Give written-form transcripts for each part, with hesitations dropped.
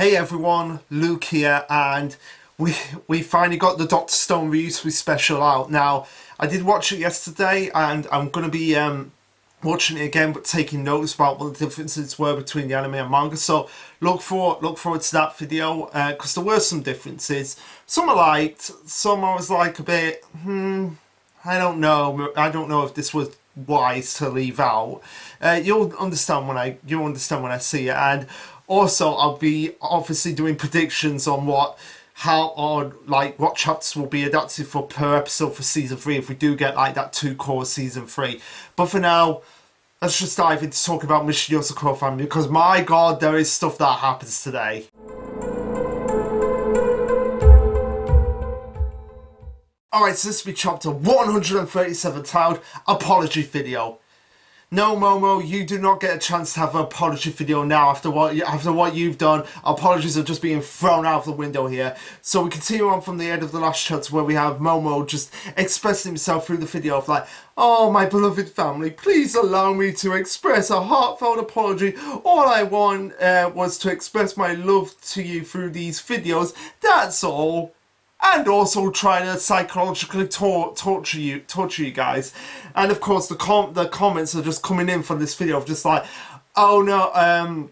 Hey everyone, Luke here, and we finally got the Dr. Stone reuse special out. Now, I did watch it yesterday, and I'm going to be watching it again, but taking notes about what the differences were between the anime and manga. So look forward to that video, because there were some differences. Some I liked, some I was like a bit, I don't know if this was wise to leave out. You'll understand when I see it, and also I'll be obviously doing predictions on what chapters will be adapted for per episode for season 3 if we do get like that 2 core season 3. But for now, let's just dive into talking about Mission Yozakura family, because my god, there is stuff that happens today. Alright, so this will be chapter 137 titled Apology Video. No, Momo, you do not get a chance to have an apology video now after what you've done. Apologies are just being thrown out of the window here. So we continue on from the end of the last chapter where we have Momo just expressing himself through the video of like, "Oh, my beloved family, please allow me to express a heartfelt apology. All I want was to express my love to you through these videos. That's all." And also trying to psychologically torture you guys. And of course the comments are just coming in from this video of just like, oh no,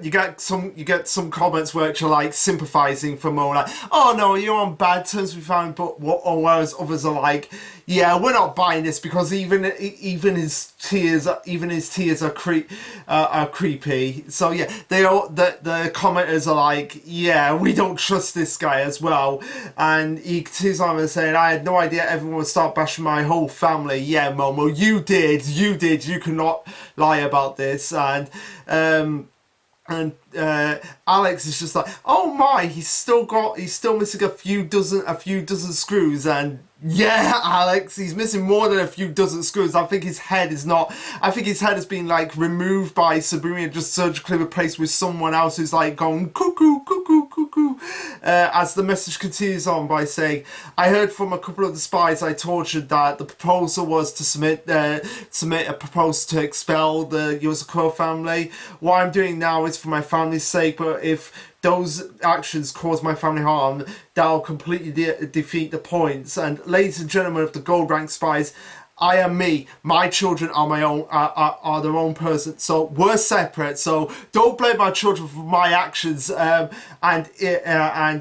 you get some comments which are like sympathizing for Mo, like, oh no, you're on bad terms with family, but whereas others are like, yeah, we're not buying this because even his tears are creepy. So yeah, the commenters are like, yeah, we don't trust this guy as well. And he continues on and saying, I had no idea everyone would start bashing my whole family. Yeah, Momo, you did, you cannot lie about this. And Alex is just like, oh my, he's still missing a few dozen screws. And yeah, Alex, he's missing more than a few dozen screws. I think his head has been like removed by Sabrina and just surgically replaced with someone else who's like going cuckoo, cuckoo, cuckoo. As the message continues on by saying, I heard from a couple of the spies I tortured that the proposal was to submit a proposal to expel the Yozakura family. What I'm doing now is for my family's sake, but if those actions cause my family harm, that'll completely defeat the points. And ladies and gentlemen of the gold rank spies, I am me. My children are my own, are their own person. So we're separate. So don't blame my children for my actions, and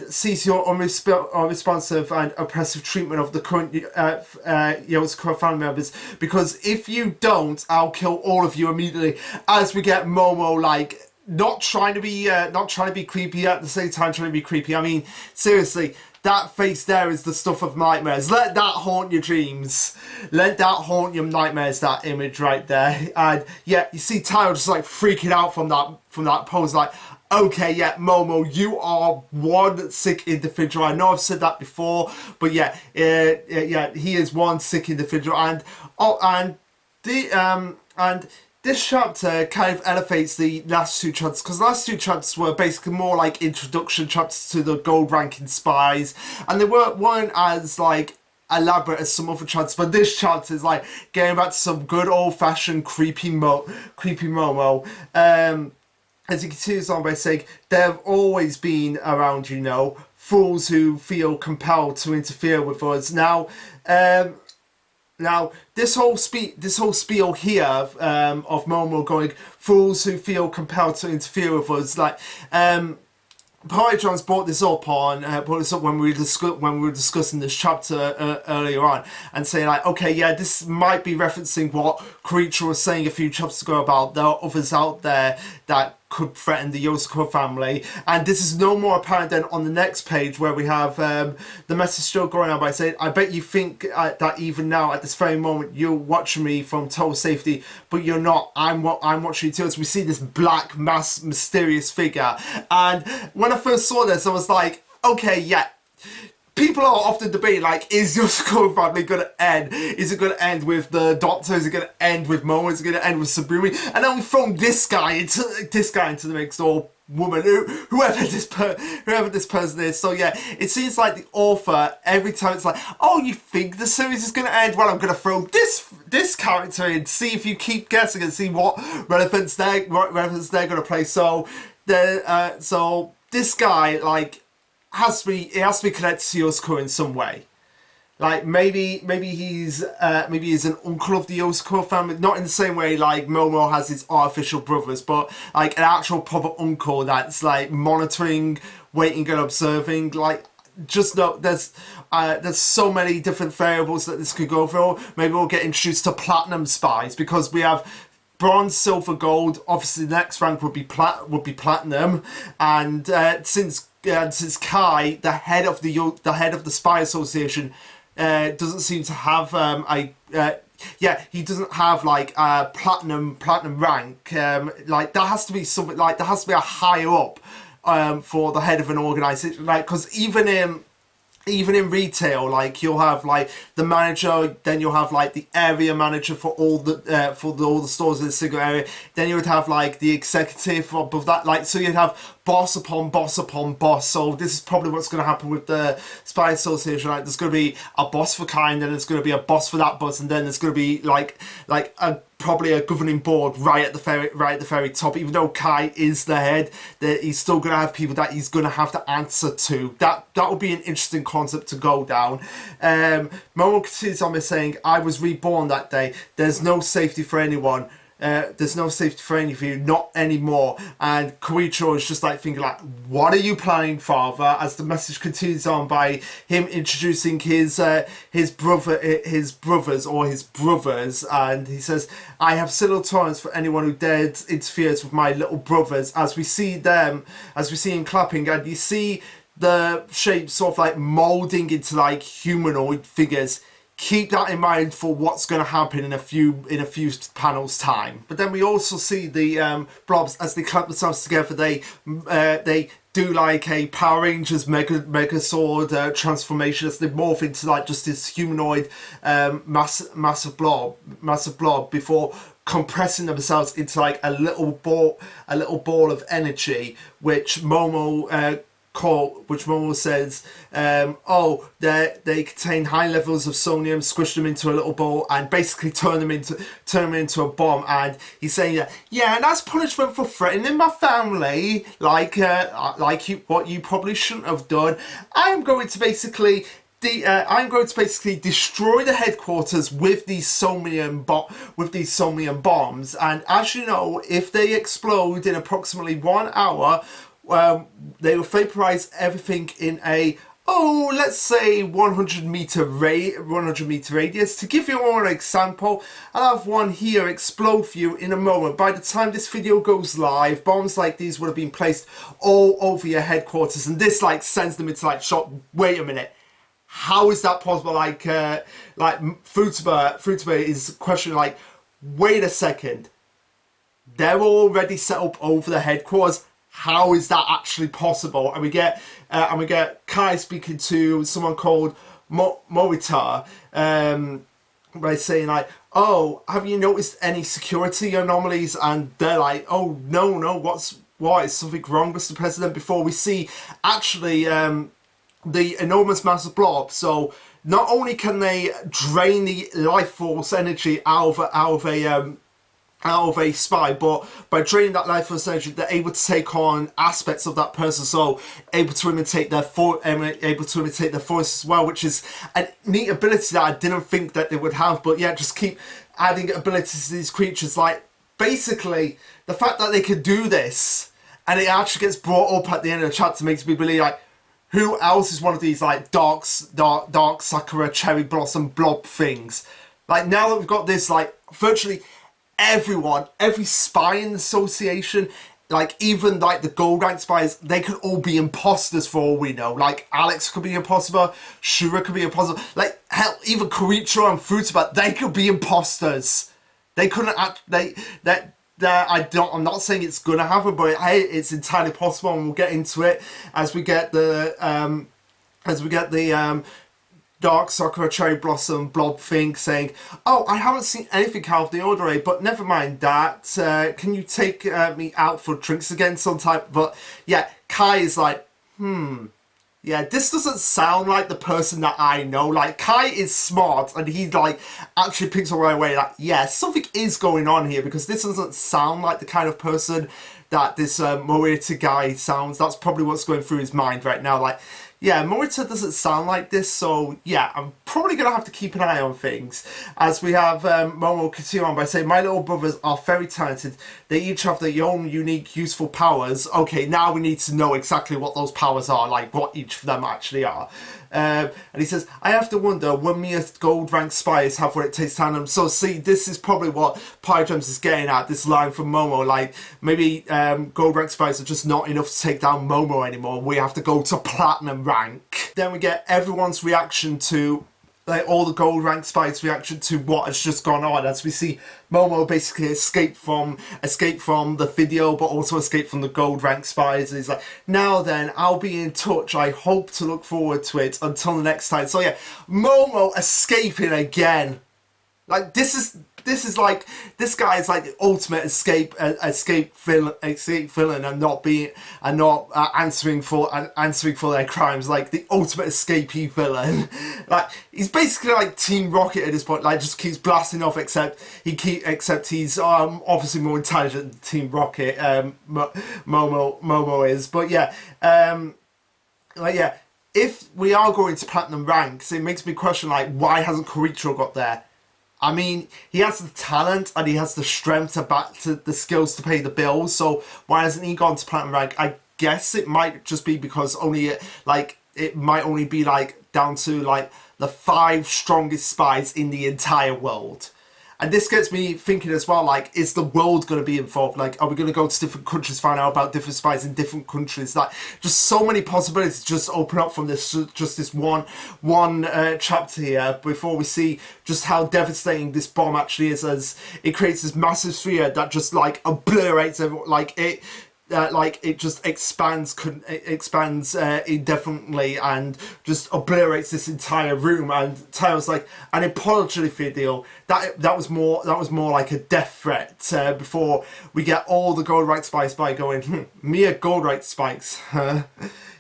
cease your unresponsive and oppressive treatment of the current Yozakura family members. Because if you don't, I'll kill all of you immediately. As we get Momo like, not trying to be creepy at the same time trying to be creepy. I mean, seriously, that face there is the stuff of nightmares. Let that haunt your dreams. Let that haunt your nightmares, that image right there. And yeah, you see Tyro just like freaking out from that pose, like, okay, yeah, Momo, you are one sick individual. I know I've said that before, but yeah, he is one sick individual. And this chapter kind of elevates the last 2 chapters, because the last 2 chapters were basically more like introduction chapters to the gold ranking spies, and they weren't as like elaborate as some other chapters. But this chapter is like getting back to some good old-fashioned creepy Momo. As he continues on by saying, there have always been around, you know, fools who feel compelled to interfere with us. Now, this whole spiel here of Momo going, fools who feel compelled to interfere with us, like, Polytron's brought this up when we were discussing this chapter earlier on, and saying like, okay, yeah, this might be referencing what Creature was saying a few chapters ago about there are others out there that could threaten the Yozakura family. And this is no more apparent than on the next page, where we have the message still going on by saying, I bet you think that even now at this very moment you're watching me from total safety, but you're not. I'm watching you too. As we see this black mass mysterious figure. And when I first saw this, I was like, okay, yeah, people are often debating, like, is your Yozakura family going to end? Is it going to end with the Doctor? Is it going to end with Momo? Is it going to end with Sabrina? And then we throw this guy into the mix, or woman, whoever this person is. So yeah, it seems like the author, every time it's like, oh, you think the series is going to end? Well, I'm going to throw this character in, see if you keep guessing and see what relevance they're going to play. So this guy, like, it has to be connected to Yozakura in some way. Like maybe he's an uncle of the Yozakura family, not in the same way like Momo has his artificial brothers, but like an actual proper uncle that's like monitoring, waiting and observing. Like, just know there's so many different variables that this could go through. Maybe we'll get introduced to platinum spies, because we have bronze, silver, gold. Obviously, the next rank would be platinum, and since Kai, the head of the Spy Association, doesn't seem to have he doesn't have like a platinum rank. Like that has to be something, like there has to be a higher up for the head of an organization, like, because even in retail, like you'll have like the manager, then you'll have like the area manager for all the all the stores in the single area. Then you would have like the executive above that, like, so you'd have boss upon boss upon boss. So this is probably what's going to happen with the Spy Association. Like, there's going to be a boss for Kai, and then there's going to be a boss for that boss, and then there's going to be probably a governing board right at the very top. Even though Kai is the head, that he's still going to have people that he's going to have to answer to. That would be an interesting concept to go down. Momo continues on by saying, "I was reborn that day. There's no safety for anyone. There's no safety for any of you, not anymore." And Koichiro is just like thinking like, what are you planning, father? As the message continues on by him introducing his brothers, and he says, "I have zero tolerance for anyone who dares interferes with my little brothers." As we see him clapping, and you see the shape sort of like molding into like humanoid figures. Keep that in mind for what's going to happen in a few panels time. But then we also see the blobs as they clamp themselves together. They do like a Power Rangers Mega Sword transformation as they morph into like just this humanoid massive blob before compressing themselves into like a little ball of energy, which Momo says, they contain high levels of sodium, squish them into a little ball, and basically turn them into a bomb. And he's saying that, yeah, and that's punishment for threatening my family, what you probably shouldn't have done. I'm going to basically destroy the headquarters with these sodium bombs. And as you know, if they explode in approximately 1 hour, they will vaporize everything in a, let's say 100 meter radius. To give you all an example, I'll have one here explode for you in a moment. By the time this video goes live, bombs like these would have been placed all over your headquarters, and this like sends them into like shock. Wait a minute, how is that possible? Like Futaba is questioning, like, wait a second, they're already set up over the headquarters. How is that actually possible? And we get Kai speaking to someone called Morita, by saying like, have you noticed any security anomalies? And they're like, no, what is something wrong, Mr. President? Before we see actually the enormous massive blob. So not only can they drain the life force energy out of a spy, but by draining that life force energy, they're able to take on aspects of that person, so able to imitate their voice as well, which is a neat ability that I didn't think that they would have. But yeah, just keep adding abilities to these creatures. Like, basically, the fact that they can do this, and it actually gets brought up at the end of the chapter, makes me believe, like, who else is one of these like dark Sakura cherry blossom blob things? Like, now that we've got this, like, virtually everyone, every spy in the association, like even like the gold rank spies, they could all be imposters for all we know. Like Alex could be an imposter, Shura could be an imposter, like hell, even Koichiro and Futaba, they could be imposters. They couldn't act. I'm not saying it's gonna happen, but hey, it's entirely possible, and we'll get into it as we get the dark Sakura cherry blossom blob thing saying, I haven't seen anything out of the ordinary, but never mind that. Can you take me out for drinks again sometime? But yeah, Kai is like, yeah, this doesn't sound like the person that I know. Like, Kai is smart, and he like actually picks up right away, like, yeah, something is going on here, because this doesn't sound like the kind of person that this Morita guy sounds. That's probably what's going through his mind right now. Like, yeah, Morita doesn't sound like this, so yeah, I'm probably going to have to keep an eye on things. As we have Momo continue on by saying, my little brothers are very talented. They each have their own unique, useful powers. Okay, now we need to know exactly what those powers are, like what each of them actually are. And he says, I have to wonder, will mere gold rank spies have what it takes to handle them? So see, this is probably what Pydrams is getting at, this line from Momo, like, maybe gold rank spies are just not enough to take down Momo anymore. We have to go to platinum rank. Then we get everyone's reaction to, like, all the gold rank spies' reaction to what has just gone on, as we see Momo basically escape from the video, but also escape from the gold rank spies. And he's like, now then, I'll be in touch. I hope to look forward to it until the next time. So yeah, Momo escaping again. Like, this is like, this guy is like the ultimate escape villain, and not answering for their crimes. Like the ultimate escapee villain. Like, he's basically like Team Rocket at this point. Like, just keeps blasting off. Except he's obviously more intelligent than Team Rocket. Momo is. But yeah, like, yeah. If we are going to platinum ranks, it makes me question, like, why hasn't Korichiro got there? I mean, he has the talent and he has the strength to the skills to pay the bills, so why hasn't he gone to platinum rank? I guess it might just be because it might only be like down to like the 5 strongest spies in the entire world. And this gets me thinking as well, like, is the world going to be involved? Like, are we going to go to different countries, find out about different spies in different countries? Like, just so many possibilities just open up from this, just this one chapter here, before we see just how devastating this bomb actually is, as it creates this massive sphere that just, like, obliterates everyone. Like, it just expands indefinitely and just obliterates this entire room. And Tayo's like, an apology video. That was more like a death threat, before we get all the gold rank spikes by going, mere gold rank spikes, huh?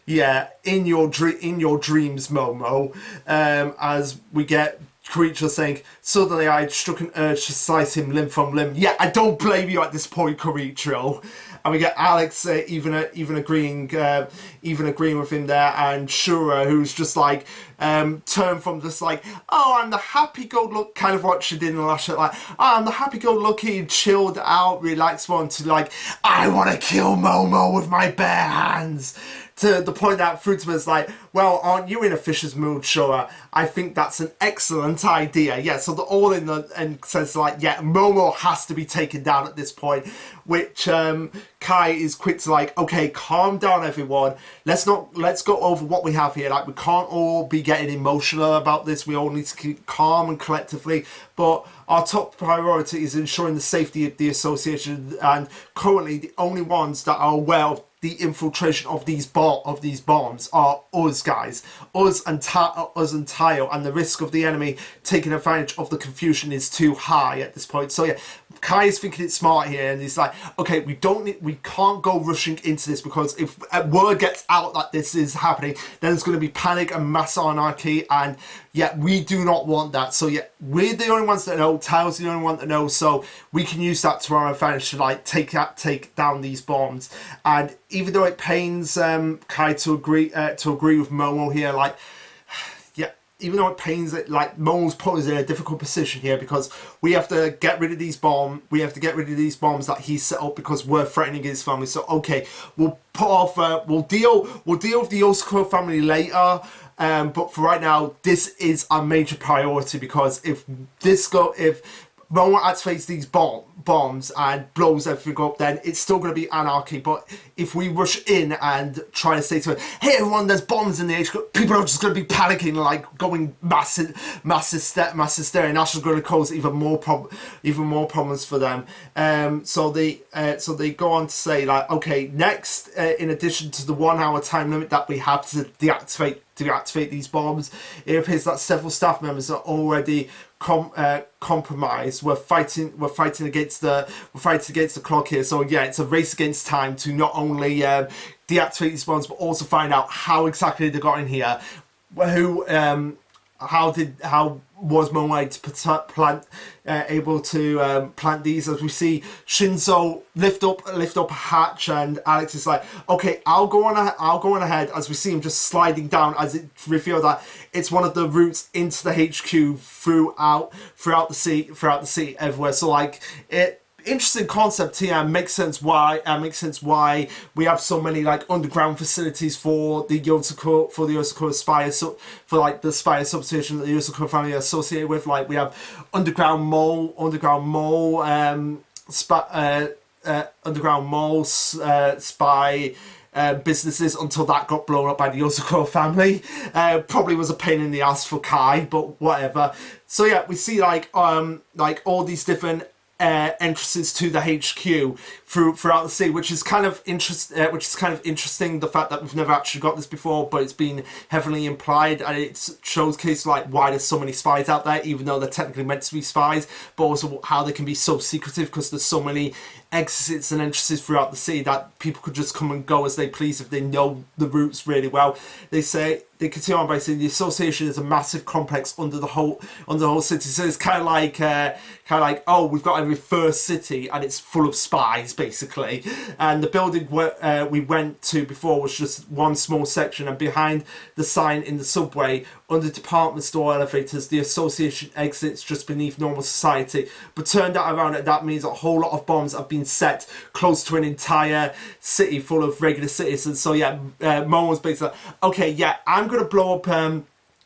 Yeah, in your dreams, Momo. As we get Korichiro saying, suddenly I struck an urge to slice him limb from limb. Yeah, I don't blame you at this point, Korichiro. And we get Alex even agreeing with him there, and Shura, who's just like turned from just like, oh, I'm the happy-go-lucky, kind of what she did in the last show, like, oh, I'm the happy-go-lucky, chilled out, relaxed one, to like, I want to kill Momo with my bare hands. To the point that Fruitsman is like, well, aren't you in a fisher's mood, Shura? I think that's an excellent idea. Yeah, so they're all in the sense like, yeah, Momo has to be taken down at this point, which Kai is quick to like, okay, calm down everyone. Let's go over what we have here. Like, we can't all be getting emotional about this. We all need to keep calm and collectively. But our top priority is ensuring the safety of the association, and currently the only ones that are aware of the infiltration of these bombs are us guys, us and Tayo, and the risk of the enemy taking advantage of the confusion is too high at this point. So yeah, Kai is thinking it's smart here, and he's like, okay, we can't go rushing into this, because if word gets out that this is happening, then there's going to be panic and mass anarchy, and yeah, we do not want that. So yeah, we're the only ones that know, Tao's the only one that knows, so we can use that to our advantage to like take down these bombs. And even though it pains Kai to agree with Momo here, like, yeah, even though it pains it, like, Momo's put us in a difficult position here, because we have to get rid of these bombs. We have to get rid of these bombs that he set up, because we're threatening his family. So okay, we'll put off. We'll deal with the Yozakura family later. But for right now, this is a major priority, because if Momo activates these bombs and blows everything up, then it's still going to be anarchy. But if we rush in and try to say to it, hey everyone, there's bombs in the HQ, people are just going to be panicking, like going mass hysteria, and that's just going to cause even more problems for them. So they go on to say, like, okay, next, in addition to the 1 hour time limit that we have to deactivate these bombs, it appears that several staff members are already compromised. We're fighting against the clock here. So yeah, it's a race against time to not only deactivate these bombs, but also find out how exactly they got in here, was Momo able to plant these? As we see Shinzo lift up a hatch, and Alex is like, okay, I'll go on ahead. As we see him just sliding down, as it revealed that it's one of the routes into the HQ throughout the sea everywhere. So like interesting concept here, and makes sense why we have so many like underground facilities for the Yozakura spire, so for like the spire substation that the Yozakura family are associated with. Like we have underground mall, spy businesses, until that got blown up by the Yozakura family. Probably was a pain in the ass for Kai, but whatever. So yeah, we see like all these different entrances to the HQ throughout the sea, which is kind of interesting. The fact that we've never actually got this before, but it's been heavily implied, and it shows case like why there's so many spies out there, even though they're technically meant to be spies, but also how they can be so secretive because there's so many exits and entrances throughout the sea that people could just come and go as they please if they know the routes really well. They continue on by saying the association is a massive complex under the whole city. So it's kind of like oh, we've got a reverse city and it's full of spies basically. And the building where we went to before was just one small section, and behind the sign in the subway, under department store elevators, the association exits just beneath normal society. But turned out around it, that means a whole lot of bombs have been set close to an entire city full of regular citizens. So yeah, Momo's basically like, okay, yeah, I'm gonna blow up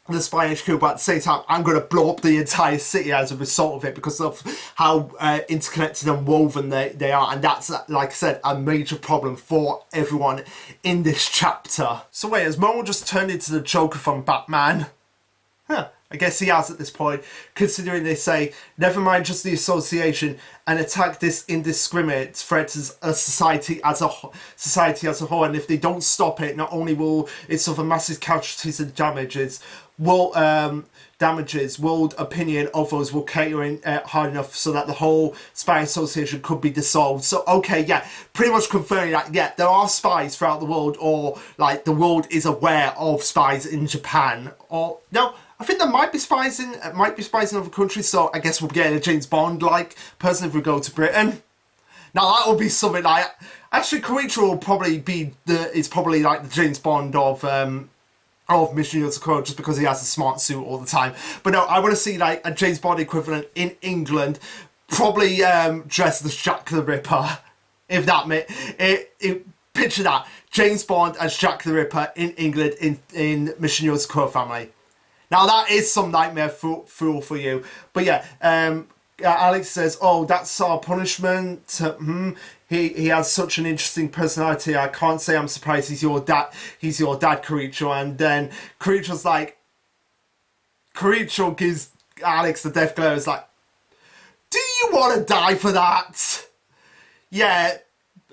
the spy HQ, but at the same time I'm going to blow up the entire city as a result of it, because of how interconnected and woven they are. And that's, like I said, a major problem for everyone in this chapter. So wait, has Momo just turned into the Joker from Batman? Huh. I guess he has at this point, considering they say, never mind just the association, and attack this indiscriminate threat as a society as a whole. And if they don't stop it, not only will it suffer massive casualties and damages, world opinion of us will cater in hard enough so that the whole spy association could be dissolved. So okay, yeah, pretty much confirming that yeah, there are spies throughout the world, or like the world is aware of spies in Japan, or no, I think there might be spies in other countries. So I guess we'll get a James Bond like person if we go to Britain. Now that would be something like, actually Koichiro will probably be probably like the James Bond of Mission Yozakura, just because he has a smart suit all the time. But no, I want to see like a James Bond equivalent in England, probably dressed as Jack the Ripper. If that picture that, James Bond as Jack the Ripper in England in Mission Yozakura family. Now that is some nightmare fool for you. But yeah, Alex says, oh, that's our punishment. He has such an interesting personality. I can't say I'm surprised he's your dad, Koichiro. And then Koichiro gives Alex the death glare. It's like, do you want to die for that? Yeah,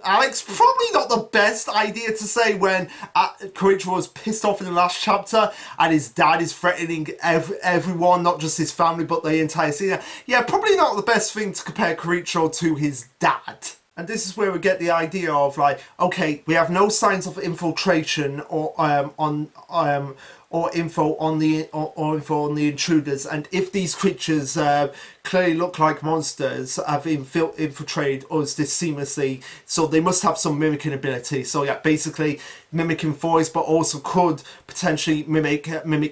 Alex, probably not the best idea to say when Koichiro was pissed off in the last chapter and his dad is threatening everyone, not just his family, but the entire scene. Yeah, probably not the best thing to compare Koichiro to his dad. And this is where we get the idea of like, okay, we have no signs of infiltration or info on the intruders, and if these creatures clearly look like monsters, have infiltrated us this seamlessly, so they must have some mimicking ability. So yeah, basically mimicking voice, but also could potentially mimic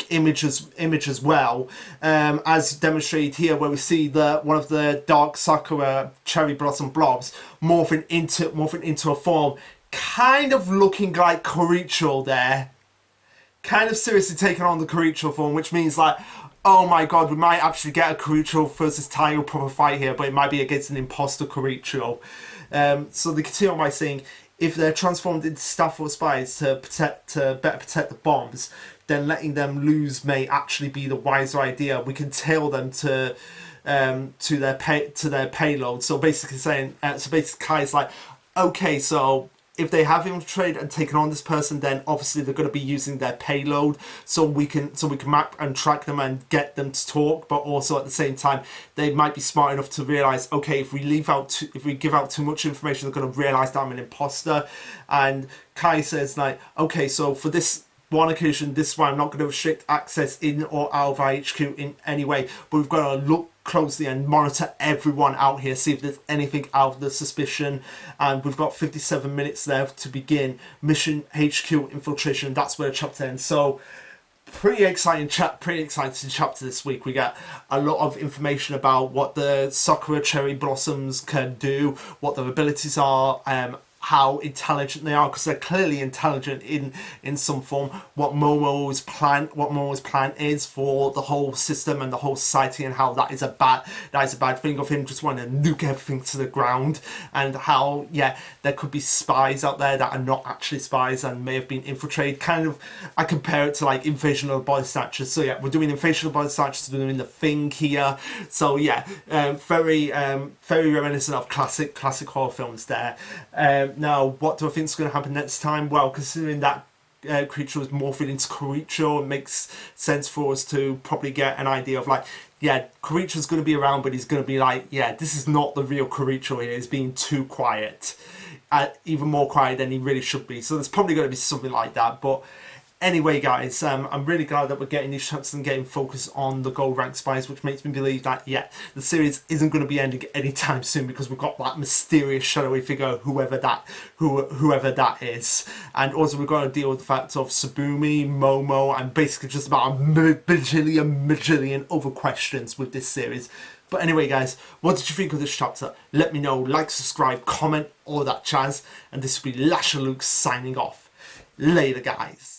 image as well, as demonstrated here, where we see one of the dark sakura cherry blossom blobs morphing into a form kind of looking like Koichiro there. Kind of seriously taking on the Koichiro form, which means like, oh my god, we might actually get a Koichiro versus Taiyo proper fight here, but it might be against an imposter Koichiro. So they continue on by saying, if they're transformed into staff or spies to better protect the bombs, then letting them lose may actually be the wiser idea. We can tail them to their payload. So basically saying, Kai's like, okay, so if they have infiltrated and taken on this person, then obviously they're going to be using their payload, so we can map and track them and get them to talk. But also at the same time, they might be smart enough to realize, okay, if we give out too much information, they're going to realize that I'm an imposter. And Kai says like, okay, so for this one occasion, this is why I'm not going to restrict access in or out of our HQ in any way, but we've got to look closely and monitor everyone out here, see if there's anything out of the suspicion. And we've got 57 minutes left to begin Mission HQ Infiltration. That's where the chapter ends. So pretty exciting chapter this week. We get a lot of information about what the Sakura cherry blossoms can do, what their abilities are, how intelligent they are, because they're clearly intelligent in some form. What Momo's plan is for the whole system and the whole society, and how that is a bad thing of him just wanting to nuke everything to the ground, and how there could be spies out there that are not actually spies and may have been infiltrated. Kind of, I compare it to like Invasion of the Body Snatchers. So we're doing Invasion of the Body Snatchers, we're doing The Thing here. So very reminiscent of classic horror films there. Now, what do I think is going to happen next time? Well, considering that creature was morphing into Koricho, it makes sense for us to probably get an idea of like, Koricho's going to be around, but he's going to be like, this is not the real Koricho here. He's being too quiet, even more quiet than he really should be. So there's probably going to be something like that. But anyway, guys, I'm really glad that we're getting these chapters and getting focused on the gold rank spies, which makes me believe that, the series isn't going to be ending anytime soon, because we've got that mysterious shadowy figure, whoever that is. And also we've got to deal with the fact of Tsubumi, Momo, and basically just about a bajillion other questions with this series. But anyway, guys, what did you think of this chapter? Let me know, like, subscribe, comment, all that jazz. And this will be Lasherluke signing off. Later, guys.